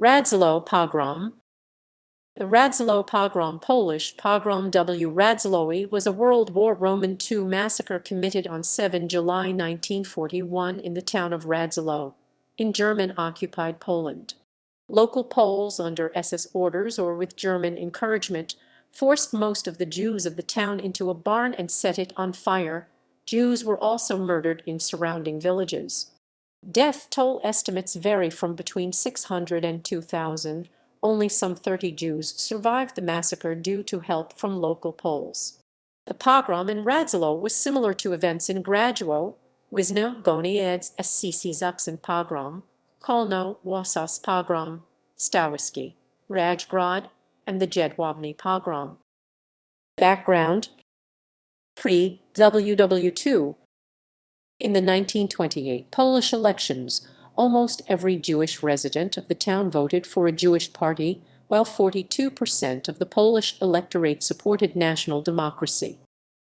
Radziłow pogrom. The Radziłow pogrom, Polish Pogrom W. Radziłowie, was a World War Roman II massacre committed on 7 July 1941 in the town of Radziłow, in German-occupied Poland. Local Poles, under SS orders or with German encouragement, forced most of the Jews of the town into a barn and set it on fire. Jews were also murdered in surrounding villages. Death toll estimates vary from between 600 and 2,000. Only some 30 Jews survived the massacre due to help from local Poles. The pogrom in Radziłow was similar to events in Grajewo, Wizna, Goniądz, Szczuczyn pogrom, Kolno, Wąsosz pogrom, Stawiski, Rajgród, and the Jedwabne pogrom. Background: Pre-WWII. In the 1928 Polish elections, almost every Jewish resident of the town voted for a Jewish party, while 42% of the Polish electorate supported national democracy.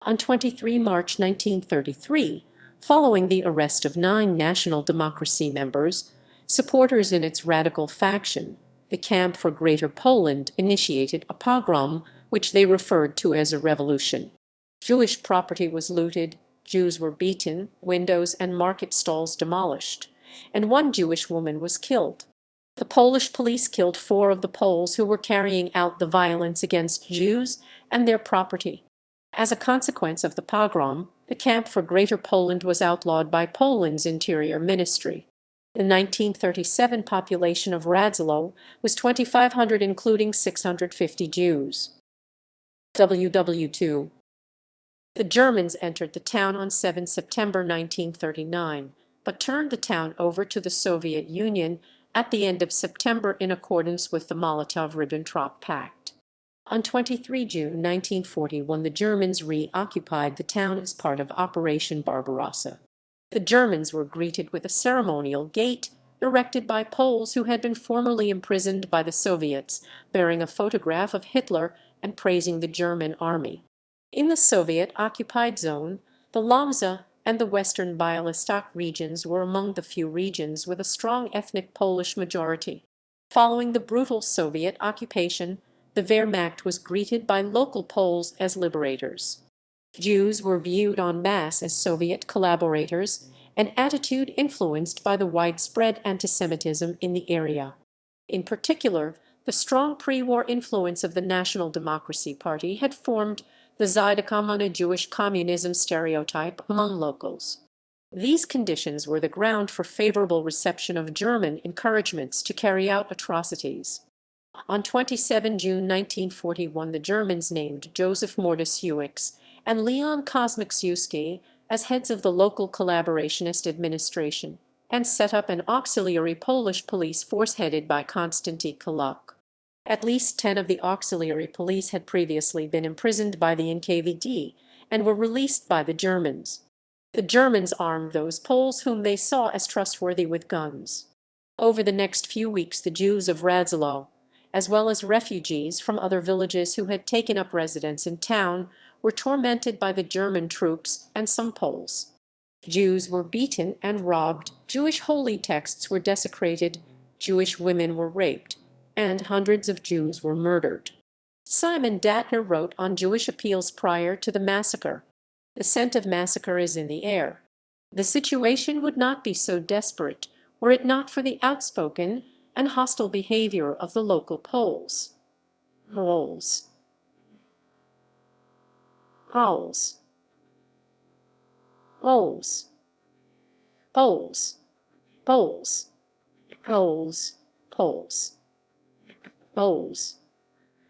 On 23 March 1933, following the arrest of 9 National Democracy members, supporters in its radical faction, the Camp for Greater Poland, initiated a pogrom, which they referred to as a revolution. Jewish property was looted, Jews were beaten, windows and market stalls demolished, and 1 Jewish woman was killed. The Polish police killed 4 of the Poles who were carrying out the violence against Jews and their property. As a consequence of the pogrom, the Camp for Greater Poland was outlawed by Poland's Interior Ministry. The 1937 population of Radziłow was 2,500, including 650 Jews. WW2. The Germans entered the town on 7 September 1939, but turned the town over to the Soviet Union at the end of September in accordance with the Molotov-Ribbentrop Pact. On 23 June 1941, the Germans reoccupied the town as part of Operation Barbarossa. The Germans were greeted with a ceremonial gate erected by Poles who had been formerly imprisoned by the Soviets, bearing a photograph of Hitler and praising the German army. In the Soviet-occupied zone, the Łomża and the western Białystok regions were among the few regions with a strong ethnic Polish majority. Following the brutal Soviet occupation, the Wehrmacht was greeted by local Poles as liberators. Jews were viewed en masse as Soviet collaborators, an attitude influenced by the widespread antisemitism in the area. In particular, the strong pre-war influence of the National Democracy Party had formed the Zydekom on a Jewish communism stereotype among locals. These conditions were the ground for favorable reception of German encouragements to carry out atrocities. On 27 June 1941, the Germans named Joseph Mordasiewicz and Leon Kosmiczewski as heads of the local collaborationist administration, and set up an auxiliary Polish police force headed by Konstanty Kolak. At least 10 of the auxiliary police had previously been imprisoned by the NKVD and were released by the Germans. The Germans armed those Poles whom they saw as trustworthy with guns. Over the next few weeks, the Jews of Radziłow, as well as refugees from other villages who had taken up residence in town, were tormented by the German troops and some Poles. Jews were beaten and robbed, Jewish holy texts were desecrated, Jewish women were raped, and hundreds of Jews were murdered. Simon Datner wrote on Jewish appeals prior to the massacre, "The scent of massacre is in the air. The situation would not be so desperate were it not for the outspoken and hostile behavior of the local Poles." Poles. Poles. Poles. Poles. Poles. Poles. Poles. Poles.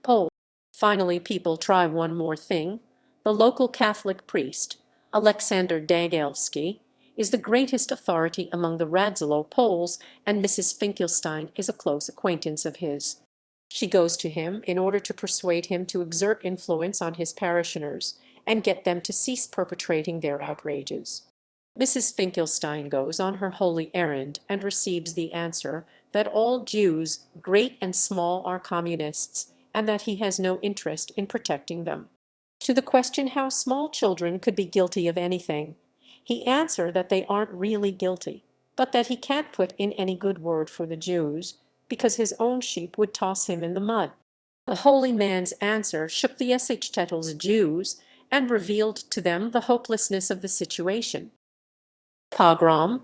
Poles. Finally, people try one more thing. The local Catholic priest, Aleksander Dagielski, is the greatest authority among the Radziłow Poles, and Mrs. Finkelstein is a close acquaintance of his. She goes to him in order to persuade him to exert influence on his parishioners and get them to cease perpetrating their outrages. Mrs. Finkelstein goes on her holy errand and receives the answer that all Jews, great and small, are communists, and that he has no interest in protecting them. To the question how small children could be guilty of anything, he answered that they aren't really guilty, but that he can't put in any good word for the Jews, because his own sheep would toss him in the mud. The holy man's answer shook the Tetels Jews and revealed to them the hopelessness of the situation. Pogrom.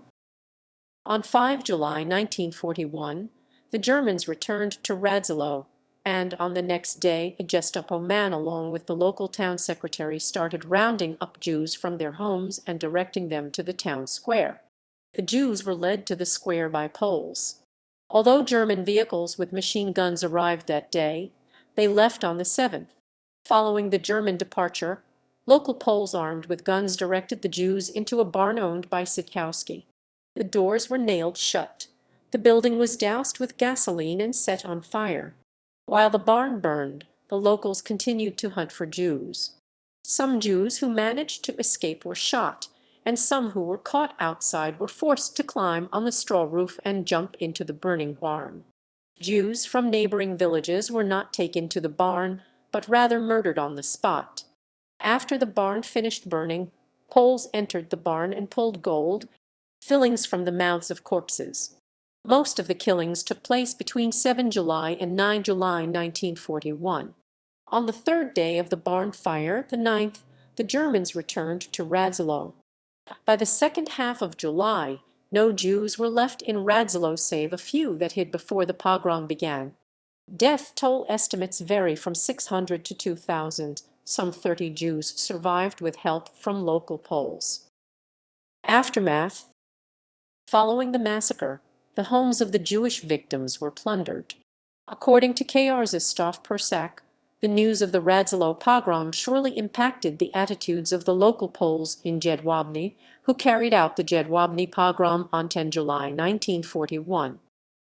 On 5 July 1941, the Germans returned to Radziłów, and on the next day a Gestapo man along with the local town secretary started rounding up Jews from their homes and directing them to the town square. The Jews were led to the square by Poles. Although German vehicles with machine guns arrived that day, they left on the 7th. Following the German departure, local Poles armed with guns directed the Jews into a barn owned by Stawiski. The doors were nailed shut. The building was doused with gasoline and set on fire. While the barn burned, the locals continued to hunt for Jews. Some Jews who managed to escape were shot, and some who were caught outside were forced to climb on the straw roof and jump into the burning barn. Jews from neighboring villages were not taken to the barn, but rather murdered on the spot. After the barn finished burning, Poles entered the barn and pulled gold fillings from the mouths of corpses. Most of the killings took place between 7 July and 9 July 1941. On the third day of the barn fire, the 9th, the Germans returned to Radziłów. By the second half of July, no Jews were left in Radziłów save a few that hid before the pogrom began. Death toll estimates vary from 600 to 2,000. Some 30 Jews survived with help from local Poles. Aftermath. Following the massacre, the homes of the Jewish victims were plundered. According to Staff Persak, the news of the Radziłów pogrom surely impacted the attitudes of the local Poles in Jedwabne, who carried out the Jedwabne pogrom on 10 July 1941.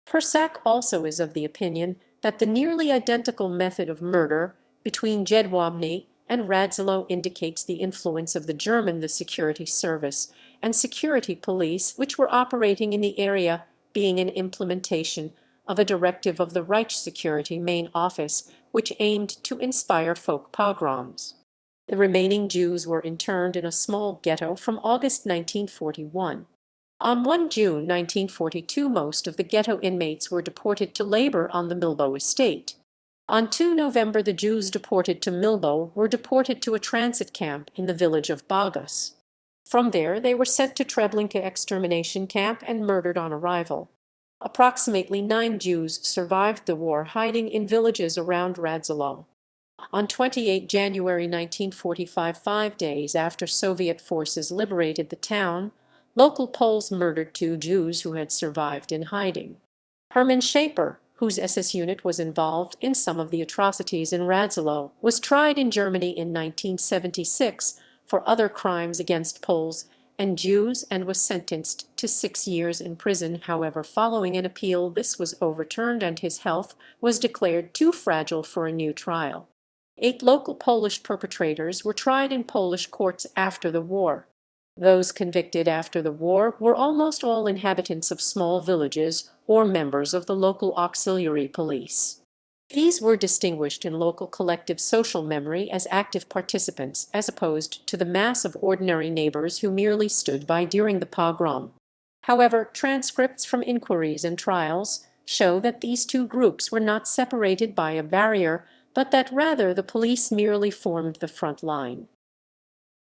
Persak also is of the opinion that the nearly identical method of murder between Jedwabne and Radziłów indicates the influence of the security service, and security police which were operating in the area, being an implementation of a directive of the Reich Security Main Office, which aimed to inspire folk pogroms. The remaining Jews were interned in a small ghetto from August 1941. On 1 June 1942, most of the ghetto inmates were deported to labor on the Milbo estate. On 2 November, the Jews deported to Milbo were deported to a transit camp in the village of Bogus. From there, they were sent to Treblinka extermination camp and murdered on arrival. Approximately 9 Jews survived the war hiding in villages around Radziłów. On 28 January 1945, 5 days after Soviet forces liberated the town, local Poles murdered 2 Jews who had survived in hiding. Hermann Schaper, whose SS unit was involved in some of the atrocities in Radziłów, was tried in Germany in 1976 for other crimes against Poles and Jews and was sentenced to 6 years in prison. However, following an appeal, this was overturned and his health was declared too fragile for a new trial. 8 local Polish perpetrators were tried in Polish courts after the war. Those convicted after the war were almost all inhabitants of small villages or members of the local auxiliary police. These were distinguished in local collective social memory as active participants as opposed to the mass of ordinary neighbors who merely stood by during the pogrom. However, transcripts from inquiries and trials show that these two groups were not separated by a barrier, but that rather the police merely formed the front line.